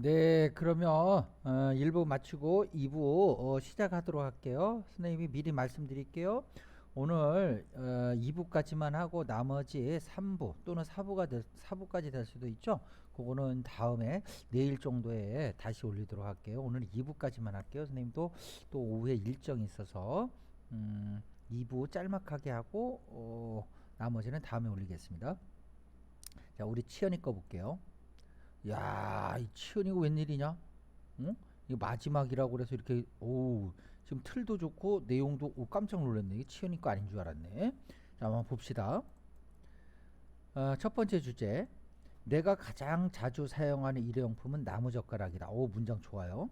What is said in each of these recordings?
네, 그러면 1부 마치고 2부 시작하도록 할게요. 선생님이 미리 말씀드릴게요. 오늘 2부까지만 하고 나머지 3부 또는 4부까지 될 수도 있죠. 그거는 다음에 내일 정도에 다시 올리도록 할게요. 오늘 2부까지만 할게요. 선생님도 또 오후에 일정이 있어서 2부 짤막하게 하고 나머지는 다음에 올리겠습니다. 자, 우리 치연이 거 볼게요. 야, 이 치은이가 웬일이냐? 응? 이거 마지막이라고 그래서 이렇게 지금 틀도 좋고 내용도 깜짝 놀랐네. 이게 치은이 거 아닌 줄 알았네. 자, 한번 봅시다. 첫 번째 주제. 내가 가장 자주 사용하는 일회용품은 나무젓가락이다. 문장 좋아요.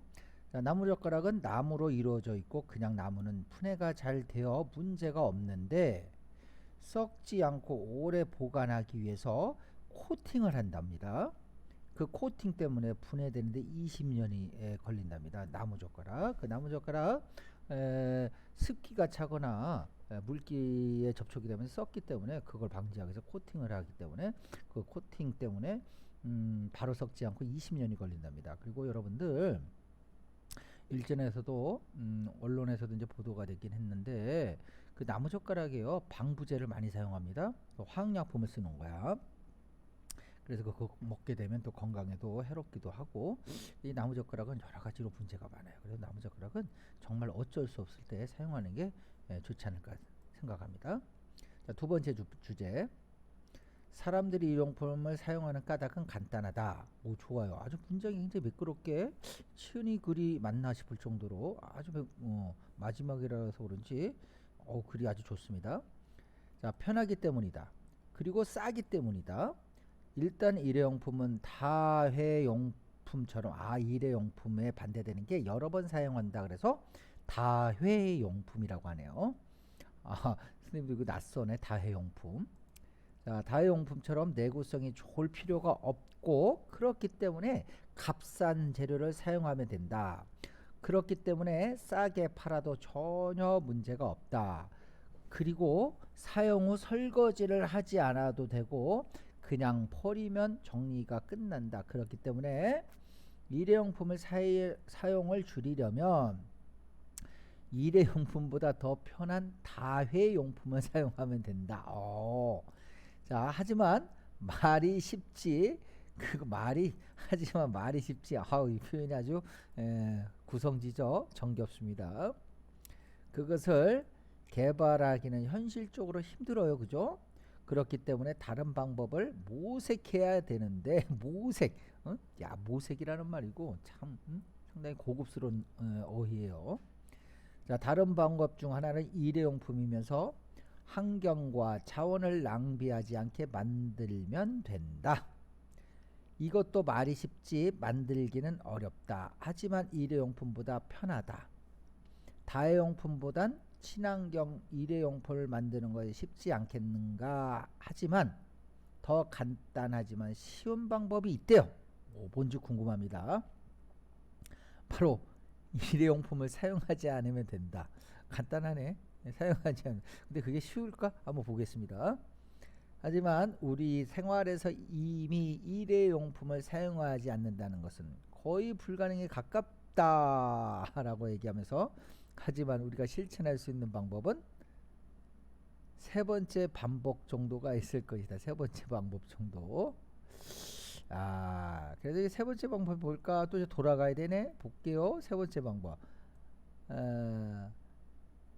자, 나무젓가락은 나무로 이루어져 있고 그냥 나무는 분해가 잘 되어 문제가 없는데 썩지 않고 오래 보관하기 위해서 코팅을 한답니다. 그 코팅 때문에 분해되는데 20년이 걸린답니다. 나무젓가락. 그 나무젓가락 습기가 차거나 물기에 접촉이 되면 썩기 때문에 그걸 방지하기 위해서 코팅을 하기 때문에 그 코팅 때문에 바로 썩지 않고 20년이 걸린답니다. 그리고 여러분들 일전에서도 언론에서도 이제 보도가 되긴 했는데 그 나무젓가락이요 방부제를 많이 사용합니다. 화학약품을 쓰는 거야. 그래서 그거 먹게 되면 또 건강에도 해롭기도 하고 이 나무젓가락은 여러 가지로 문제가 많아요. 그래서 나무젓가락은 정말 어쩔 수 없을 때 사용하는 게 좋지 않을까 생각합니다. 자, 두 번째 주제. 사람들이 일용품을 사용하는 까닭은 간단하다. 좋아요. 아주 문장이 굉장히 매끄럽게 치은이 글이 맞나 싶을 정도로 아주 마지막이라서 그런지 글이 아주 좋습니다. 자, 편하기 때문이다. 그리고 싸기 때문이다. 일단 일회용품은 다회용품처럼 일회용품에 반대되는 게 여러 번 사용한다 그래서 다회용품이라고 하네요. 선생님도 이거 낯서네. 다회용품. 자, 다회용품처럼 내구성이 좋을 필요가 없고 그렇기 때문에 값싼 재료를 사용하면 된다. 그렇기 때문에 싸게 팔아도 전혀 문제가 없다. 그리고 사용 후 설거지를 하지 않아도 되고 그냥 버리면 정리가 끝난다. 그렇기 때문에 일회용품을 사용을 줄이려면 일회용품보다 더 편한 다회용품을 사용하면 된다. 자, 하지만 말이 쉽지. 하지만 말이 쉽지. 이 표현이 아주 구성지죠. 정겹습니다. 그것을 개발하기는 현실적으로 힘들어요. 그죠? 그렇기 때문에 다른 방법을 모색해야 되는데 모색. 모색이라는 말이고 참 상당히 고급스러운 어휘예요. 자, 다른 방법 중 하나는 일회용품이면서 환경과 자원을 낭비하지 않게 만들면 된다. 이것도 말이 쉽지 만들기는 어렵다. 하지만 일회용품보다 편하다. 다회용품보단 친환경 일회용품을 만드는 것이 쉽지 않겠는가. 하지만 더 간단하지만 쉬운 방법이 있대요. 뭔지 궁금합니다. 바로 일회용품을 사용하지 않으면 된다. 간단하네. 사용하지 않으면. 근데 그게 쉬울까? 한번 보겠습니다. 하지만 우리 생활에서 이미 일회용품을 사용하지 않는다는 것은 거의 불가능에 가깝다라고 얘기하면서 하지만 우리가 실천할 수 있는 방법은 세 번째 반복 정도가 있을 것이다. 세 번째 방법 정도. 그래서 이 세 번째 방법 볼까? 또 이제 돌아가야 되네. 볼게요. 세 번째 방법.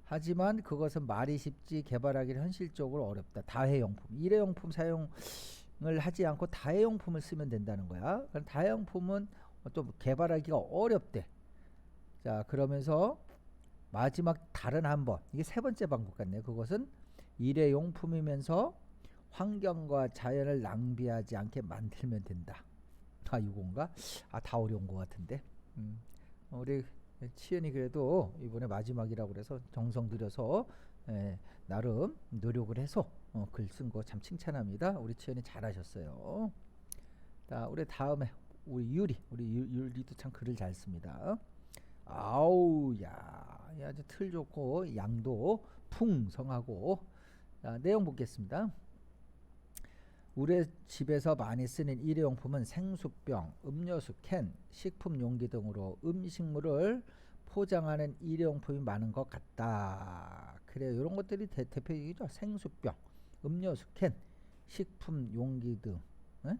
하지만 그것은 말이 쉽지 개발하기는 현실적으로 어렵다. 다회용품. 일회용품 사용을 하지 않고 다회용품을 쓰면 된다는 거야. 그럼 다회용품은 또 개발하기가 어렵대. 자, 그러면서 마지막 다른 한 번. 이게 세 번째 방법 같네요. 그것은 일회용품이면서 환경과 자연을 낭비하지 않게 만들면 된다. 이건가? 다 어려운 것 같은데. 우리 치연이 그래도 이번에 마지막이라고 그래서 정성 들여서 나름 노력을 해서 글 쓴 거 참 칭찬합니다. 우리 치연이 잘하셨어요. 자, 우리 다음에 우리 유리도 참 글을 잘 씁니다. 아주 틀 좋고 양도 풍성하고. 자, 내용 보겠습니다. 우리 집에서 많이 쓰는 일회용품은 생수병, 음료수 캔, 식품 용기 등으로 음식물을 포장하는 일회용품이 많은 것 같다. 그래요. 이런 것들이 대표적이죠. 생수병, 음료수 캔, 식품 용기 등. 응?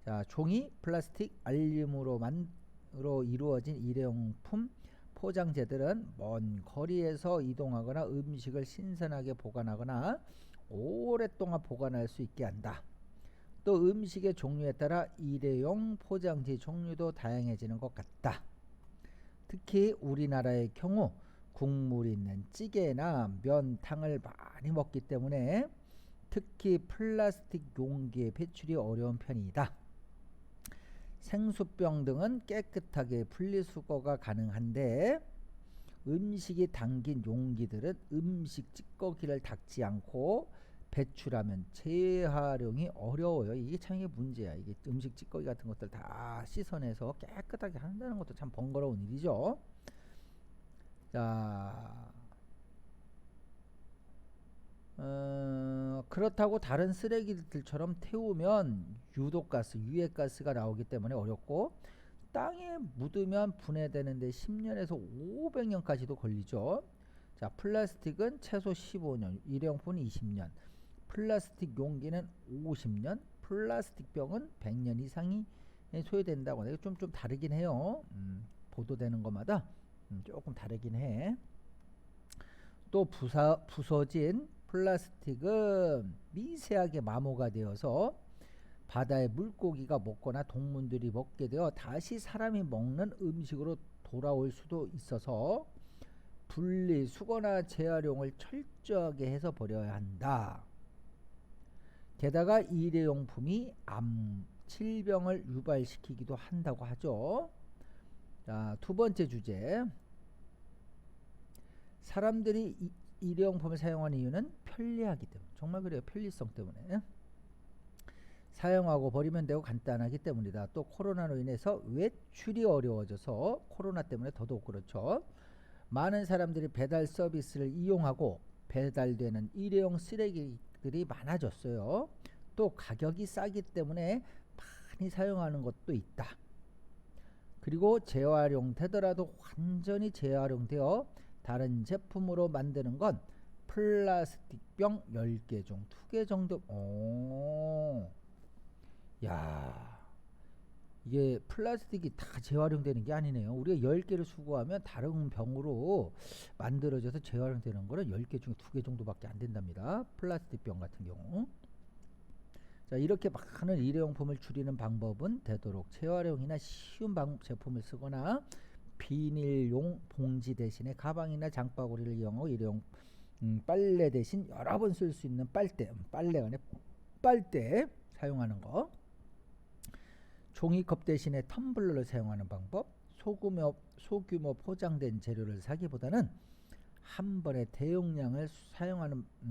자, 종이, 플라스틱, 알루미늄으로 이루어진 일회용품 포장재들은 먼 거리에서 이동하거나 음식을 신선하게 보관하거나 오랫동안 보관할 수 있게 한다. 또 음식의 종류에 따라 일회용 포장지 종류도 다양해지는 것 같다. 특히 우리나라의 경우 국물 있는 찌개나 면탕을 많이 먹기 때문에 특히 플라스틱 용기의 배출이 어려운 편이다. 생수병 등은 깨끗하게 분리수거가 가능한데 음식이 담긴 용기들은 음식 찌꺼기를 닦지 않고 배출하면 재활용이 어려워요. 이게 참 이게 문제야. 이게 음식 찌꺼기 같은 것들 다 씻어내서 깨끗하게 한다는 것도 참 번거로운 일이죠. 자, 그렇다고 다른 쓰레기들처럼 태우면 유독가스, 유해가스가 나오기 때문에 어렵고 땅에 묻으면 분해되는데 10년에서 500년까지도 걸리죠. 자, 플라스틱은 최소 15년, 일회용품은 20년, 플라스틱 용기는 50년, 플라스틱 병은 100년 이상이 소요된다고 해요. 좀 다르긴 해요. 보도되는 것마다 조금 다르긴 해. 또 부서진 플라스틱은 미세하게 마모가 되어서 바다의 물고기가 먹거나 동물들이 먹게 되어 다시 사람이 먹는 음식으로 돌아올 수도 있어서 분리수거나 재활용을 철저하게 해서 버려야 한다. 게다가 일회용품이 암, 질병을 유발시키기도 한다고 하죠. 자, 두 번째 주제. 사람들이 일회용품을 사용하는 이유는 편리하기 때문에. 정말 그래요. 편리성 때문에. 사용하고 버리면 되고 간단하기 때문이다. 또 코로나로 인해서 외출이 어려워져서 코로나 때문에 더더욱 그렇죠. 많은 사람들이 배달 서비스를 이용하고 배달되는 일회용 쓰레기들이 많아졌어요. 또 가격이 싸기 때문에 많이 사용하는 것도 있다. 그리고 재활용되더라도 완전히 재활용되어 다른 제품으로 만드는 건 플라스틱 병 10개 중 2개 정도. 야, 이게 플라스틱이 다 재활용되는 게 아니네요. 우리가 10개를 수거하면 다른 병으로 만들어져서 재활용되는 거는 10개 중에 2개 정도밖에 안 된답니다. 플라스틱 병 같은 경우. 자, 이렇게 많은 일회용품을 줄이는 방법은 되도록 재활용이나 쉬운 제품을 쓰거나 비닐용 봉지 대신에 가방이나 장바구니를 이용하고 일회용 빨래 대신 여러 번 쓸 수 있는 빨래가 아니라 빨대 사용하는 거. 종이컵 대신에 텀블러를 사용하는 방법. 소규모 포장된 재료를 사기보다는 한 번에 대용량을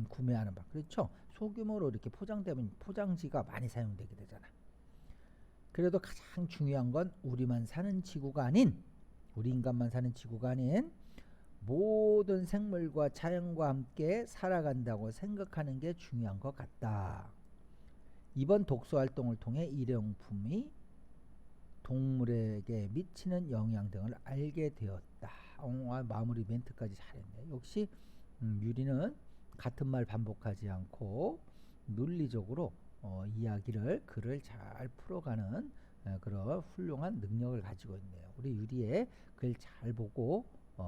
구매하는 방법. 그렇죠. 소규모로 이렇게 포장되면 포장지가 많이 사용되게 되잖아. 그래도 가장 중요한 건 우리 인간만 사는 지구가 아닌 모든 생물과 자연과 함께 살아간다고 생각하는 게 중요한 것 같다. 이번 독서 활동을 통해 일회용품이 동물에게 미치는 영향 등을 알게 되었다. 마무리 멘트까지 잘했네. 역시 유리는 같은 말 반복하지 않고 논리적으로 글을 잘 풀어가는 그런 훌륭한 능력을 가지고 있네요. 우리 유리의 글 잘 보고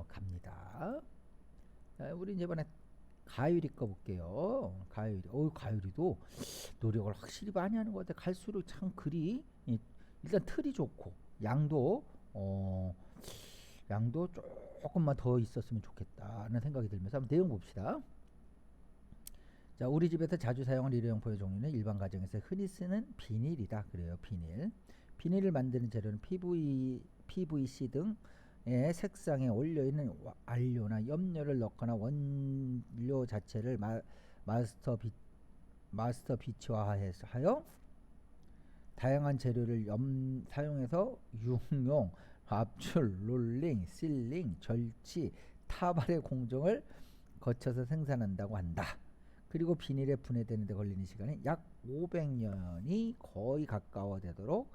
갑니다. 자, 우리 이번에 가유리 거 볼게요. 가유리도 노력을 확실히 많이 하는 것 같아. 갈수록 참 글이 일단 틀이 좋고 양도 조금만 더 있었으면 좋겠다는 생각이 들면서 한번 내용 봅시다. 자, 우리 집에서 자주 사용하는 일회용품의 종류는 일반 가정에서 흔히 쓰는 비닐이다. 그래요. 비닐을 만드는 재료는 PVC 등의 색상에 올려있는 안료나 염료를 넣거나 원료 자체를 마스터 비치화하여 다양한 재료를 사용해서 융용, 압출, 롤링, 실링, 절치, 타발의 공정을 거쳐서 생산한다고 한다. 그리고 비닐에 분해되는 데 걸리는 시간이 약 500년이 거의 가까워 되도록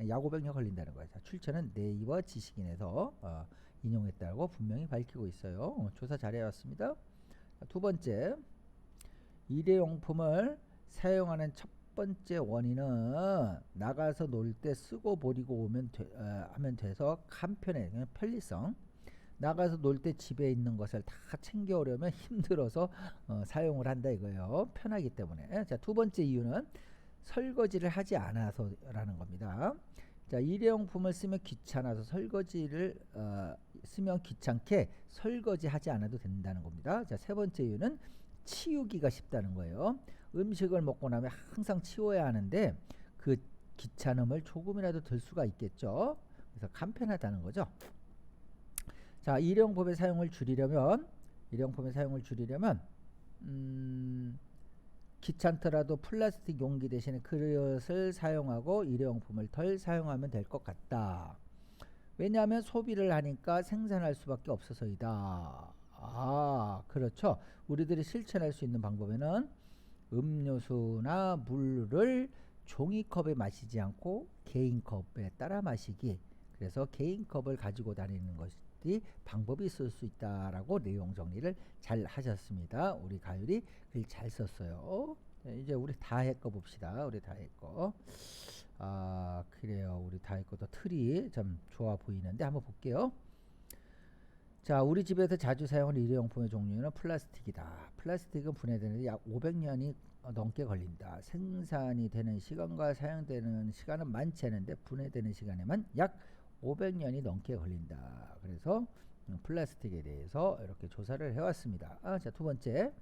약 500년 걸린다는 거예요. 자, 출처는 네이버 지식인에서 인용했다고 분명히 밝히고 있어요. 조사 잘해왔습니다. 두 번째, 일회용품을 사용하는 첫 번째 원인은 나가서 놀 때 쓰고 버리고 하면 돼서 간편해, 그냥 편리성. 나가서 놀 때 집에 있는 것을 다 챙겨오려면 힘들어서 사용을 한다 이거예요. 편하기 때문에. 자, 두 번째 이유는 설거지를 하지 않아서라는 겁니다. 자, 일회용품을 쓰면 귀찮아서 쓰면 귀찮게 설거지하지 않아도 된다는 겁니다. 자, 세 번째 이유는 치우기가 쉽다는 거예요. 음식을 먹고 나면 항상 치워야 하는데 그 귀찮음을 조금이라도 덜 수가 있겠죠. 그래서 간편하다는 거죠. 자, 일회용품의 사용을 줄이려면 귀찮더라도 플라스틱 용기 대신에 그릇을 사용하고 일회용품을 덜 사용하면 될 것 같다. 왜냐하면 소비를 하니까 생산할 수밖에 없어서이다. 그렇죠. 우리들이 실천할 수 있는 방법에는 음료수나 물을 종이컵에 마시지 않고 개인컵에 따라 마시기. 그래서 개인컵을 가지고 다니는 것이 방법이 있을 수 있다라고 내용 정리를 잘 하셨습니다. 우리 가율이 글 잘 썼어요. 이제 우리 다해 거 봅시다. 우리 다해 거. 그래요. 우리 다해 거도 틀이 좀 좋아 보이는데 한번 볼게요. 자, 우리 집에서 자주 사용하는 일회용품의 종류는 플라스틱이다. 플라스틱은 분해되는데 약 500년이 넘게 걸린다. 생산이 되는 시간과 사용되는 시간은 많지 않은데 분해되는 시간에만 약 500년이 넘게 걸린다. 그래서 플라스틱에 대해서 이렇게 조사를 해왔습니다. 자, 두 번째,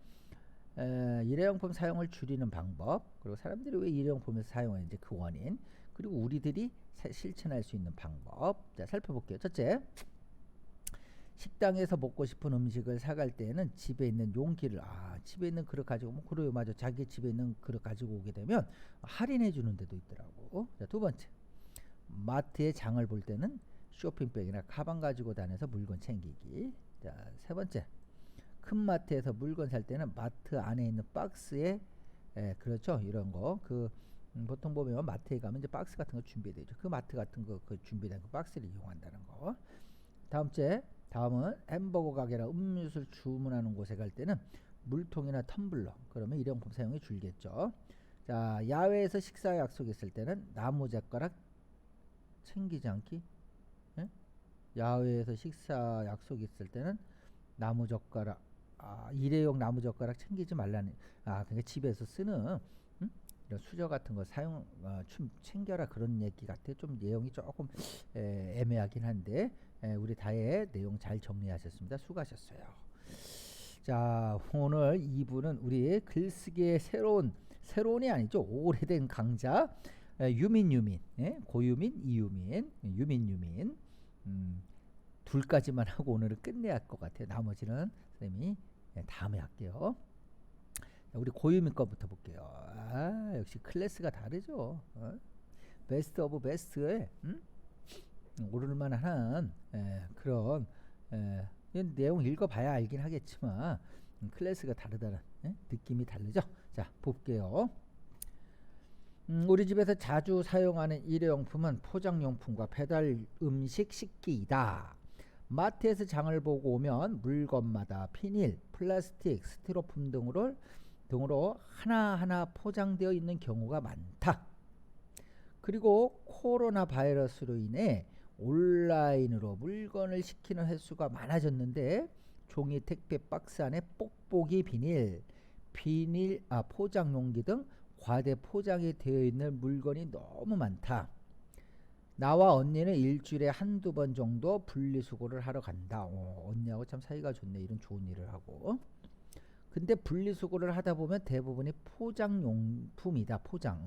일회용품 사용을 줄이는 방법, 그리고 사람들이 왜 일회용품을 사용하는지 그 원인, 그리고 우리들이 실천할 수 있는 방법. 자, 살펴볼게요. 첫째, 식당에서 먹고 싶은 음식을 사갈 때에는 집에 있는 용기를 집에 있는 그릇 가지고 그래요, 맞아. 자기 집에 있는 그릇 가지고 오게 되면 할인해 주는 데도 있더라고. 자, 두 번째, 마트에 장을 볼 때는 쇼핑백이나 가방 가지고 다녀서 물건 챙기기. 자, 세 번째, 큰 마트에서 물건 살 때는 마트 안에 있는 박스에 그렇죠, 이런 거 보통 보면 마트에 가면 이제 박스 같은 거 준비되죠. 그 마트 같은 거 준비된 그 박스를 이용한다는 거. 다음은 햄버거 가게나 음료수를 주문하는 곳에 갈 때는 물통이나 텀블러, 그러면 일회용품 사용이 줄겠죠. 자, 야외에서 식사 약속이 있을 때는 나무젓가락 챙기지 않기. 야외에서 식사 약속이 있을 때는 나무젓가락, 일회용 나무젓가락 챙기지 말라는. 그러니까 집에서 쓰는 이런 수저 같은 거 챙겨라 그런 얘기 같아. 좀 내용이 조금 애매하긴 한데 우리 다의 내용 잘 정리하셨습니다. 수고하셨어요. 자, 오늘 2부는 우리 글쓰기의 새로운이 아니죠, 오래된 강자 유민, 고유민, 이유민, 유민 둘까지만 하고 오늘은 끝내야 할 것 같아요. 나머지는 선생님이 다음에 할게요. 우리 고유민 거부터 볼게요. 역시 클래스가 다르죠. 베스트 오브 베스트에 오를 만한 그런 내용 읽어봐야 알긴 하겠지만 클래스가 다르다는 느낌이 다르죠. 자, 볼게요. 우리 집에서 자주 사용하는 일회용품은 포장용품과 배달 음식 식기이다. 마트에서 장을 보고 오면 물건마다 비닐, 플라스틱, 스티로폼 등으로 하나하나 포장되어 있는 경우가 많다. 그리고 코로나 바이러스로 인해 온라인으로 물건을 시키는 횟수가 많아졌는데 종이 택배 박스 안에 뽁뽁이 포장 용기 등 과대 포장이 되어 있는 물건이 너무 많다. 나와 언니는 일주일에 한두 번 정도 분리수거를 하러 간다. 언니하고 참 사이가 좋네. 이런 좋은 일을 하고. 근데 분리수거를 하다 보면 대부분이 포장용품이다.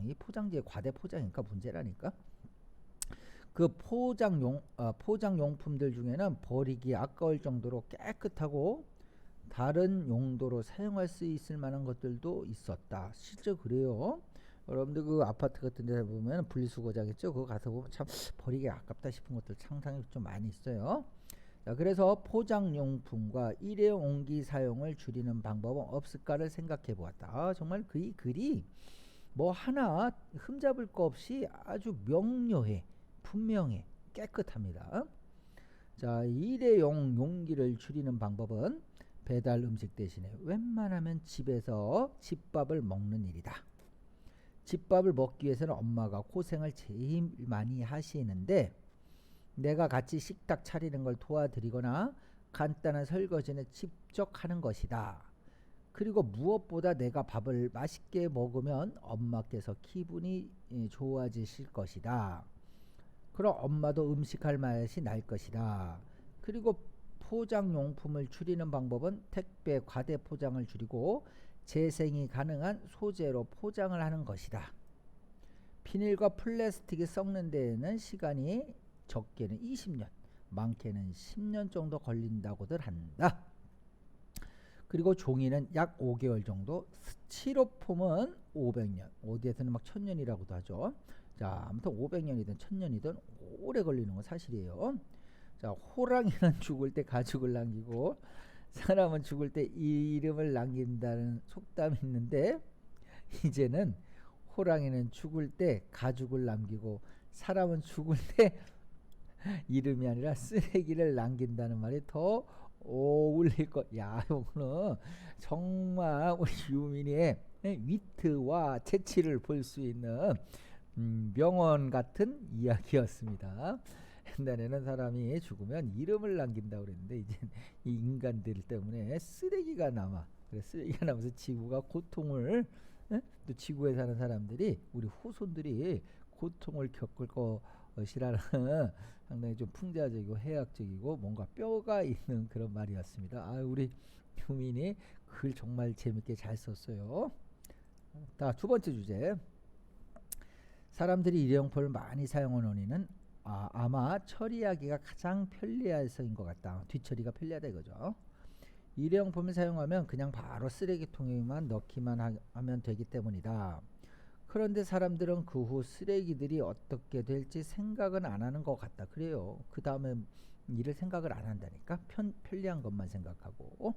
이 포장지의 과대 포장이니까 문제라니까. 그 포장용품들 중에는 버리기 아까울 정도로 깨끗하고 다른 용도로 사용할 수 있을 만한 것들도 있었다. 실제 그래요. 여러분들 그 아파트 같은 데 보면 분리수거장 있죠. 그거 가서 보면 참 버리기 아깝다 싶은 것들 상당히 좀 많이 있어요. 자, 그래서 포장용품과 일회용 용기 사용을 줄이는 방법은 없을까를 생각해 보았다. 정말 이 글이 뭐 하나 흠잡을 거 없이 아주 명료해, 분명해, 깨끗합니다. 자, 일회용 용기를 줄이는 방법은 배달 음식 대신에 웬만하면 집에서 집밥을 먹는 일이다. 집밥을 먹기 위해서는 엄마가 고생을 제일 많이 하시는데 내가 같이 식탁 차리는 걸 도와드리거나 간단한 설거지는 직접 하는 것이다. 그리고 무엇보다 내가 밥을 맛있게 먹으면 엄마께서 기분이 좋아지실 것이다. 그럼 엄마도 음식할 맛이 날 것이다. 그리고 포장용품을 줄이는 방법은 택배 과대 포장을 줄이고 재생이 가능한 소재로 포장을 하는 것이다. 비닐과 플라스틱이 썩는 데에는 시간이 적게는 20년, 많게는 10년 정도 걸린다고들 한다. 그리고 종이는 약 5개월 정도, 스티로폼은 500년, 어디에서는 막 1000년이라고도 하죠. 자, 아무튼 500년이든 1000년이든 오래 걸리는 건 사실이에요. 자, 호랑이는 죽을 때 가죽을 남기고 사람은 죽을 때 이름을 남긴다는 속담이 있는데 이제는 호랑이는 죽을 때 가죽을 남기고 사람은 죽을 때 이름이 아니라 쓰레기를 남긴다는 말이 더 어울릴 것. 야, 이거는 정말 우리 유민이의 위트와 재치를 볼 수 있는 명언 같은 이야기였습니다. 옛날에는 사람이 죽으면 이름을 남긴다고 그랬는데 이제 이 인간들 때문에 쓰레기가 남아. 그래, 쓰레기가 남아서 지구가 고통을 또 지구에 사는 사람들이 우리 후손들이 고통을 겪을 것이라는 상당히 좀 풍자적이고 해학적이고 뭔가 뼈가 있는 그런 말이었습니다. 아, 우리 유민이 글 정말 재밌게 잘 썼어요. 자, 두 번째 주제. 사람들이 일회용품을 많이 사용하는 원인은 아마 처리하기가 가장 편리해서인 것 같다. 뒤처리가 편리하다 이거죠. 일회용품을 사용하면 그냥 바로 쓰레기통에만 넣기만 하면 되기 때문이다. 그런데 사람들은 그 후 쓰레기들이 어떻게 될지 생각은 안 하는 것 같다. 그래요. 그 다음에 일을 생각을 안 한다니까. 편리한 것만 생각하고.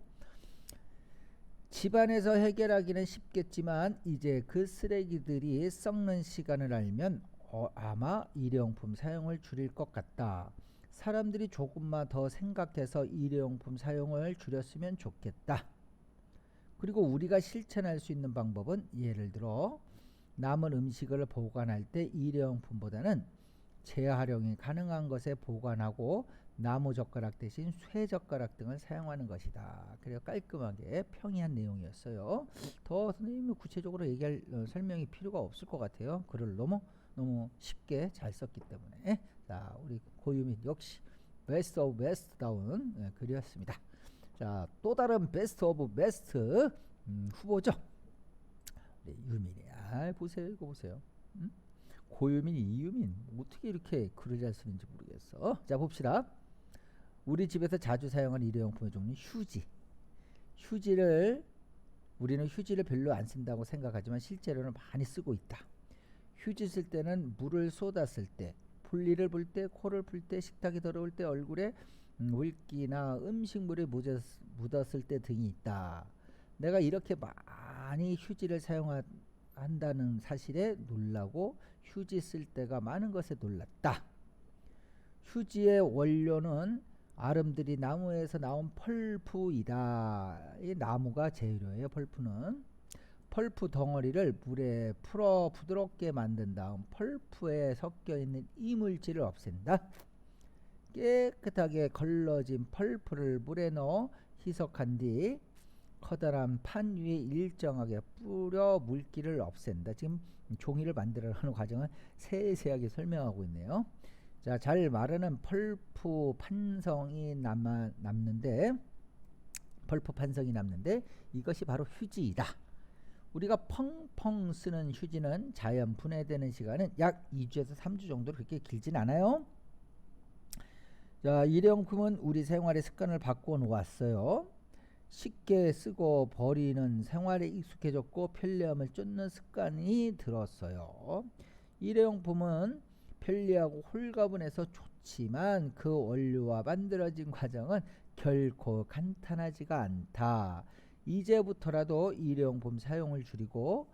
집안에서 해결하기는 쉽겠지만 이제 그 쓰레기들이 썩는 시간을 알면 아마 일회용품 사용을 줄일 것 같다. 사람들이 조금만 더 생각해서 일회용품 사용을 줄였으면 좋겠다. 그리고 우리가 실천할 수 있는 방법은 예를 들어 남은 음식을 보관할 때 일회용품보다는 재활용이 가능한 것에 보관하고 나무 젓가락 대신 쇠 젓가락 등을 사용하는 것이다. 그래서 깔끔하게 평이한 내용이었어요. 더 선생님이 구체적으로 얘기할 설명이 필요가 없을 것 같아요. 글을 너무 쉽게 잘 썼기 때문에. 자, 우리 고유민 역시 베스트 오브 베스트다운 글이었습니다. 자, 또 다른 베스트 오브 베스트 후보죠. 우리 유민이. 보세요, 이거 보세요. 고유민, 이유민 어떻게 이렇게 글을 잘 쓰는지 모르겠어. 자, 봅시다. 우리 집에서 자주 사용하는 일회용품의 종류 휴지. 우리는 휴지를 별로 안 쓴다고 생각하지만 실제로는 많이 쓰고 있다. 휴지 쓸 때는 물을 쏟았을 때, 볼일을 볼 때, 코를 풀 때, 식탁이 더러울 때, 얼굴에 물기나 음식물이 묻었을 때 등이 있다. 내가 이렇게 많이 휴지를 사용한다는 사실에 놀라고 휴지 쓸 때가 많은 것에 놀랐다. 휴지의 원료는 아름드리 나무에서 나온 펄프이다. 이 나무가 재료예요. 펄프는 펄프 덩어리를 물에 풀어 부드럽게 만든 다음 펄프에 섞여 있는 이물질을 없앤다. 깨끗하게 걸러진 펄프를 물에 넣어 희석한 뒤 커다란 판 위에 일정하게 뿌려 물기를 없앤다. 지금 종이를 만들어가는 과정을 세세하게 설명하고 있네요. 자, 잘 마르는 펄프 판성이 남는데 이것이 바로 휴지이다. 우리가 펑펑 쓰는 휴지는 자연 분해되는 시간은 약 2주에서 3주 정도 그렇게 길진 않아요. 자, 일회용품은 우리 생활의 습관을 바꿔 놓았어요. 쉽게 쓰고 버리는 생활에 익숙해졌고 편리함을 쫓는 습관이 들었어요. 일회용품은 편리하고 홀가분해서 좋지만 그 원료와 만들어진 과정은 결코 간단하지가 않다. 이제부터라도 일회용품 사용을 줄이고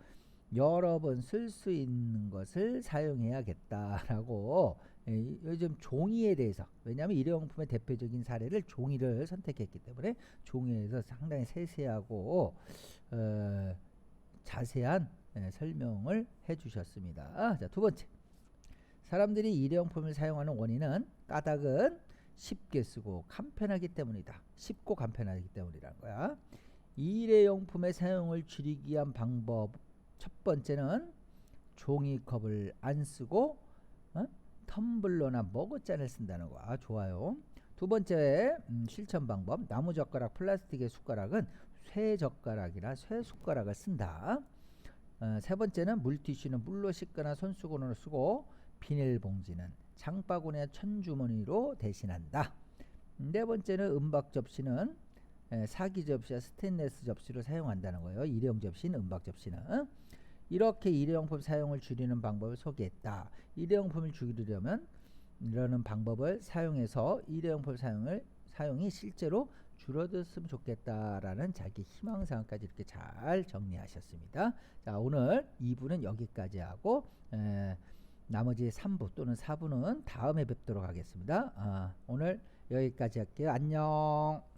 여러 번 쓸 수 있는 것을 사용해야겠다라고 요즘 종이에 대해서, 왜냐하면 일회용품의 대표적인 사례를 종이를 선택했기 때문에 종이에서 상당히 세세하고 자세한 설명을 해주셨습니다. 자, 두 번째, 사람들이 일회용품을 사용하는 원인은 까닭은 쉽게 쓰고 간편하기 때문이다. 쉽고 간편하기 때문이라는 거야. 일회용품의 사용을 줄이기 위한 방법, 첫 번째는 종이컵을 안 쓰고 텀블러나 머그잔을 쓴다는 거. 좋아요. 두 번째 실천 방법, 나무젓가락, 플라스틱의 숟가락은 쇠젓가락이나 쇠숟가락을 쓴다. 세 번째는 물티슈는 물로 씻거나 손수건으로 쓰고 비닐봉지는 장바구니나 천주머니로 대신한다. 네 번째는 은박 접시는 사기 접시와 스테인레스 접시를 사용한다는 거예요. 일회용 접시는, 은박 접시는. 이렇게 일회용품 사용을 줄이는 방법을 소개했다. 일회용품을 줄이려면 이러는 방법을 사용해서 일회용품 사용이 실제로 줄어들었으면 좋겠다라는 자기 희망사항까지 이렇게 잘 정리하셨습니다. 자, 오늘 2부는 여기까지 하고 나머지 3부 또는 4부는 다음에 뵙도록 하겠습니다. 오늘 여기까지 할게요. 안녕.